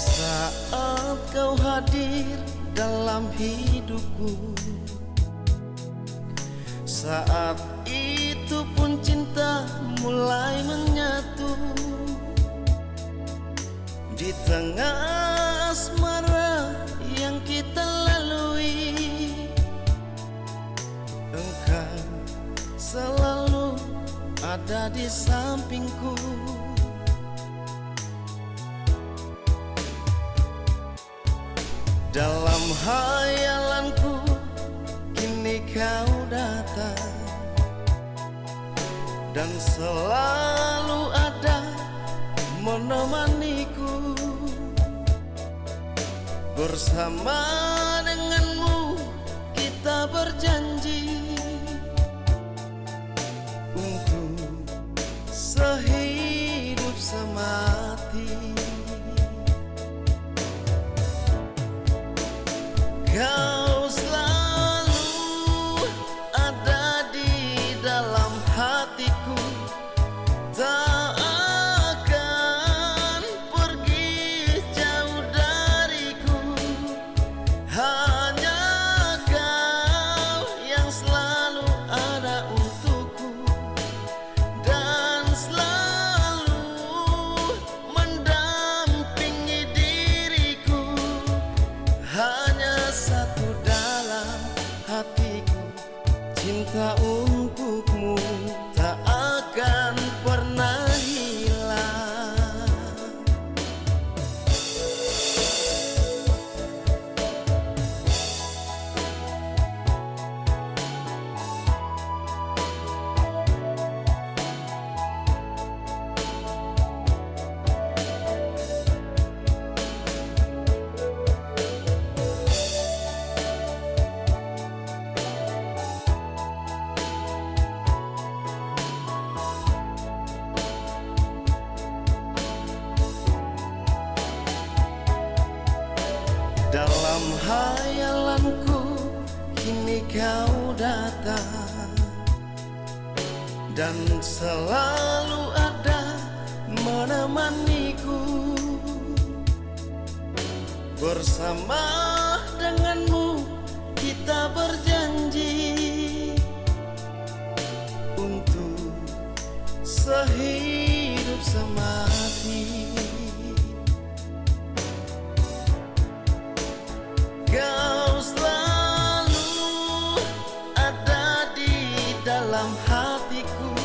saat kau hadir dalam hidupku, saat itu pun cinta mulai menyatu. Di tengah asmara yang kita lalui, engkau selalu ada di sampingku. Dalam hayalanku kini kau datang, dan selalu ada menemaniku. Bersama denganmu kita berjanji untuk sehidup semati. Kau selalu ada di dalam hatiku, tak akan pergi jauh dariku. Hanya kau yang selalu ada untukku, dan selalu mendampingi diriku. Hanya satu dalam hatiku, cinta untukmu tak akan pernah hilang. Dalam hayalanku kini kau datang, dan selalu ada menemaniku. Bersama denganmu kita berjanji untuk sehidup semati. Kau selalu ada di dalam hatiku,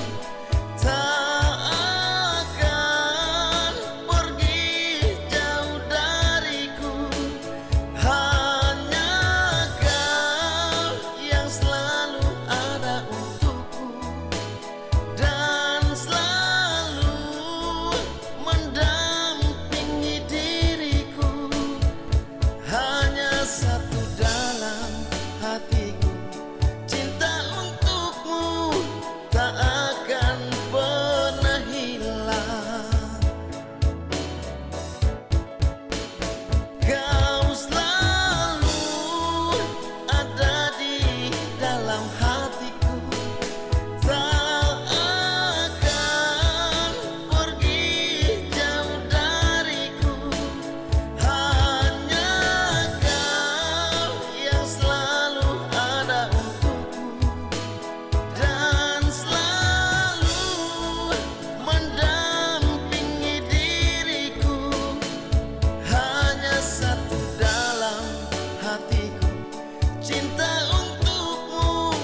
tak akan pergi jauh dariku. Hanya kau yang selalu ada untukku, dan selalu mendampingi diriku. Hanya satu dalam hatiku, cinta untukmu tak akan pernah hilang. Kau selalu ada di dalam hatiku, tak akan pergi jauh dariku. Hanya kau yang selalu ada untukku, dan selalu mendampingi diriku. Hanya satu dalam hatiku, cinta untukmu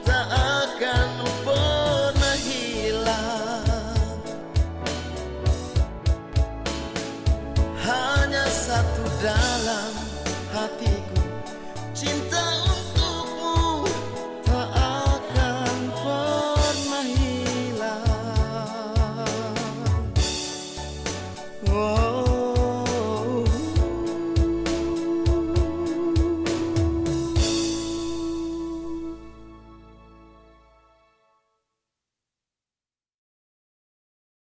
tak akan pernah hilang. Hanya satu dalam hatiku, cinta untukmu tak akan pernah hilang.